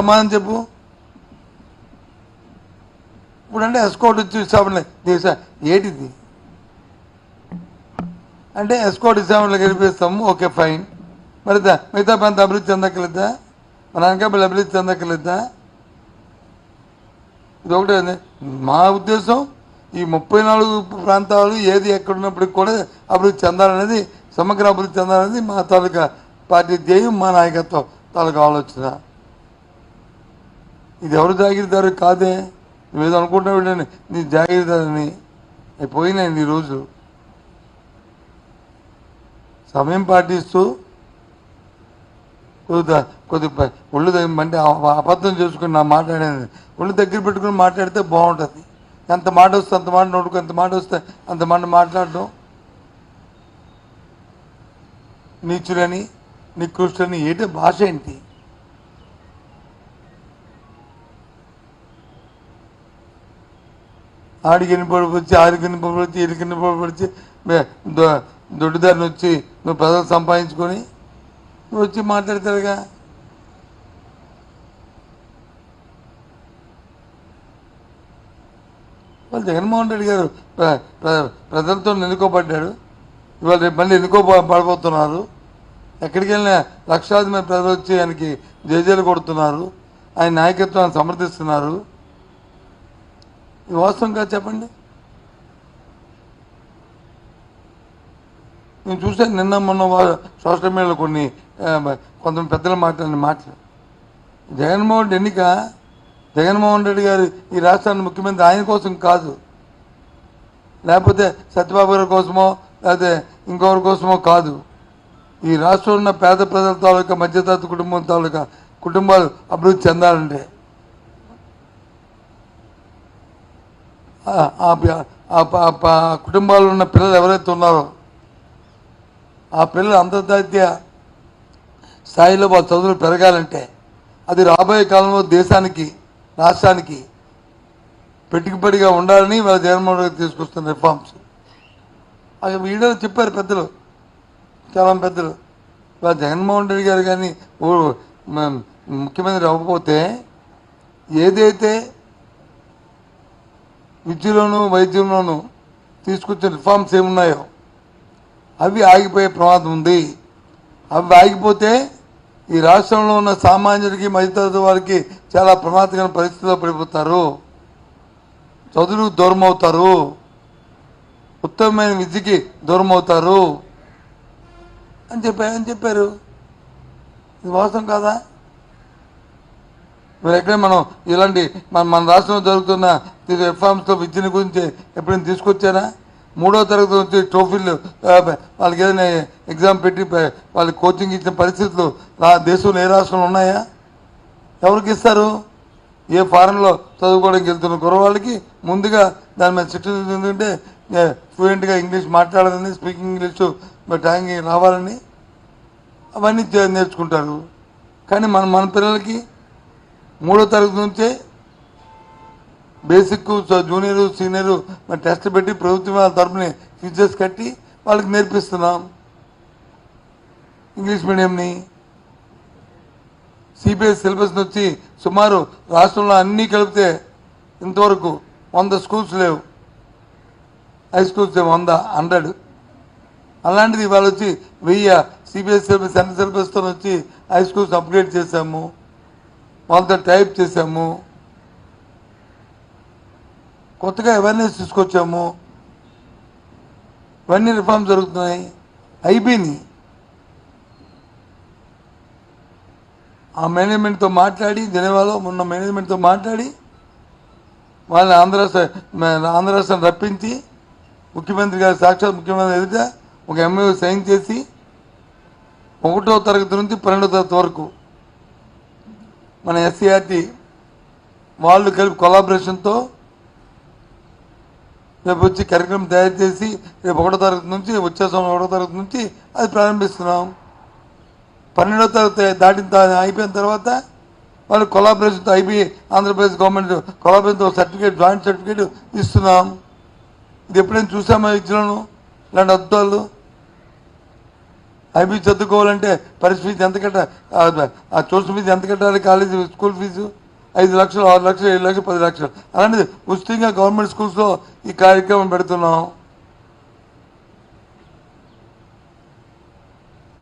సమాధానం చెప్పు. ఇప్పుడు అంటే ఎస్కోట్ వచ్చి విశాఖపట్నం దేశ ఏటిది అంటే ఎస్కోట్ విశాఖపట్నం గెలిపిస్తాము, ఓకే ఫైన్. మరి మిగతా ప్రాంత అభివృద్ధి చెందక్కర్లేదా? మన అనకాపల్లి అభివృద్ధి చెందక్కర్లేదా? ఇది ఒకటే మా ఉద్దేశం. ఈ 34 ప్రాంతాలు ఏది ఎక్కడున్నప్పటికి కూడా అభివృద్ధి చెందాలనేది, సమగ్ర అభివృద్ధి చెందాలనేది మా తాలూకా పార్టీ ధ్యేయం, మా నాయకత్వం తాలూకా ఆలోచన. ఇది ఎవరు జాగిరిదారు కాదే. నువ్వేదో అనుకుంటున్నావు ఏంటని నీ జాగిరిదారని. పోయినాయండి ఈరోజు. సమయం పాటిస్తూ కొద్ది ఒళ్ళు అంటే అబద్ధం చేసుకుని నా మాట్లాడేది ఒళ్ళు దగ్గర పెట్టుకుని మాట్లాడితే బాగుంటుంది. ఎంత మాట వస్తే అంత మాట నోడుకు, ఎంత మాట వస్తే అంత మాట మాట్లాడడం. నీచులని నికృష్టులని ఏంటి భాష ఏంటి? ఆడికిని పొడిపొచ్చి ఆడికిని పొడిపొచ్చి ఇడికిని పొడిపొచ్చి దొడ్డిదారిని వచ్చి నువ్వు ప్రజలు సంపాదించుకొని నువ్వు వచ్చి మాట్లాడతారుగా. వాళ్ళు జగన్మోహన్ రెడ్డి గారు ప్రజలతో ఎన్నుకోబడ్డాడు. ఇవాళ రేపు మళ్ళీ ఎన్నుకోబడబోతున్నారు. ఎక్కడికి వెళ్ళినా లక్షలాది మంది ప్రజలు వచ్చి ఆయనకి జేజేలు కొడుతున్నారు, ఆయన నాయకత్వాన్ని సమర్థిస్తున్నారు. ఇది వాస్తవం కాదు చెప్పండి. నేను చూసాను నిన్న మొన్న సోషల్ మీడియాలో కొంతమంది పెద్దలు మాట్లాడిన మాటలు. జగన్మోహన్ రెడ్డి గారు ఈ రాష్ట్రాన్ని ముఖ్యమంత్రి ఆయన కోసం కాదు, లేకపోతే సత్యబాబు గారి కోసమో లేకపోతే ఇంకొకరి కోసమో కాదు. ఈ రాష్ట్రంలో ఉన్న పేద ప్రజల తాలూకా మధ్యతరగతి కుటుంబం తాలూకా కుటుంబాలు అభివృద్ధి చెందాలంటే ఆ కుటుంబాల్లో ఉన్న పిల్లలు ఎవరైతే ఉన్నారో ఆ పిల్లలు అంతర్జాతీయ స్థాయిలో వాళ్ళ చదువులు పెరగాలంటే అది రాబోయే కాలంలో దేశానికి రాష్ట్రానికి పెట్టుబడిగా ఉండాలని వాళ్ళ జగన్మోహన్ రెడ్డి తీసుకొస్తున్న రిఫార్మ్స్. అవి వీడియోలో చెప్పారు పెద్దలు, చాలా పెద్దలు. వాళ్ళ జగన్మోహన్ రెడ్డి గారు కానీ ముఖ్యమంత్రి అవ్వకపోతే ఏదైతే విద్యలోనూ వైద్యంలోనూ తీసుకొచ్చిన రిఫార్మ్స్ ఏమున్నాయో అవి ఆగిపోయే ప్రమాదం ఉంది. అవి ఆగిపోతే ఈ రాష్ట్రంలో ఉన్న సామాన్యుడికి మధ్యతరగతి వారికి చాలా ప్రమాదకర పరిస్థితుల్లో పడిపోతారు, చదువులకు దూరం అవుతారు, ఉత్తమమైన విద్యకి దూరం అవుతారు అని చెప్పారు. ఇది వాస్తవం కాదా? మరి ఎక్కడ మనం ఇలాంటి మన రాష్ట్రంలో జరుగుతున్న రిఫార్మ్స్లో విద్యను గురించి ఎప్పుడైనా తీసుకొచ్చారా? 3వ తరగతి నుంచి ట్రోఫీలు వాళ్ళకి ఏదైనా ఎగ్జామ్ పెట్టి వాళ్ళకి కోచింగ్ ఇచ్చిన పరిస్థితులు దేశంలో ఏ రాష్ట్రంలో ఉన్నాయా? ఎవరికి ఇస్తారు? ఏ ఫారెన్లో చదువుకోవడానికి వెళ్తున్న కుర్రవాళ్ళకి ముందుగా దాని మీద శిక్షణ ఎందుకంటే ఫ్లూయెంట్గా ఇంగ్లీష్ మాట్లాడాలని, స్పీకింగ్ ఇంగ్లీషు ట్యాంగింగ్ రావాలని అవన్నీ నేర్చుకుంటారు. కానీ మన పిల్లలకి 3వ తరగతి నుంచే బేసిక్, జూనియరు, సీనియరు టెస్ట్ పెట్టి ప్రభుత్వం వాళ్ళ తరపున ఫీజెస్ కట్టి వాళ్ళకి నేర్పిస్తున్నాం ఇంగ్లీష్ మీడియంని. సిబిఎస్ సిలబస్ వచ్చి సుమారు రాష్ట్రంలో అన్నీ కలిపితే ఇంతవరకు 100 స్కూల్స్ లేవు, హై స్కూల్స్ 100. అలాంటిది ఇవాళ వచ్చి 1000 సిబిఎస్ సిలబస్ సెంట్రల్ సిలబస్తో వచ్చి హై స్కూల్స్ అప్గ్రేడ్ చేశాము, వాళ్ళతో టైప్ చేశాము, కొత్తగా అవేర్నెస్ తీసుకొచ్చాము. ఇవన్నీ రిఫార్మ్స్ జరుగుతున్నాయి, అయిపోయినాయి. ఆ మేనేజ్మెంట్తో మాట్లాడి జనవాలో మొన్న మేనేజ్మెంట్తో మాట్లాడి వాళ్ళని ఆంధ్ర రాష్ట్రం రప్పించి ముఖ్యమంత్రి గారు సాక్షాత్ ముఖ్యమంత్రి ఎదుట ఒక ఎంఓ సైన్ చేసి 1వ తరగతి నుంచి 12వ తరగతి వరకు మన ఎస్సీఆర్టీ వాళ్ళు కలిపి కొలాబరేషన్తో రేపు వచ్చి కార్యక్రమం తయారు చేసి రేపు 1వ తరగతి నుంచి వచ్చే సంవత్సరం 1వ తరగతి నుంచి అది ప్రారంభిస్తున్నాం. 12వ తరగతి అయిపోయిన తర్వాత వాళ్ళు కొలాబరేషన్తో అయిపోయి ఆంధ్రప్రదేశ్ గవర్నమెంట్ కొలాబరేషన్తో సర్టిఫికేట్, జాయింట్ సర్టిఫికేట్ ఇస్తున్నాం. ఇది ఎప్పుడైనా చూసామా విద్యలను ఇలాంటి అద్భుతాలు? ఐబీ చదువుకోవాలంటే పరిస్థితి ఫీజు ఎంత ఆ ట్యూషన్ ఫీజు ఎంత కట్టాలి, కాలేజీ స్కూల్ ఫీజు 5 లక్షలు, 6 లక్షలు, 7 లక్షలు, 10 లక్షలు. అలాంటిది ఉచితంగా గవర్నమెంట్ స్కూల్స్లో ఈ కార్యక్రమం పెడుతున్నాం.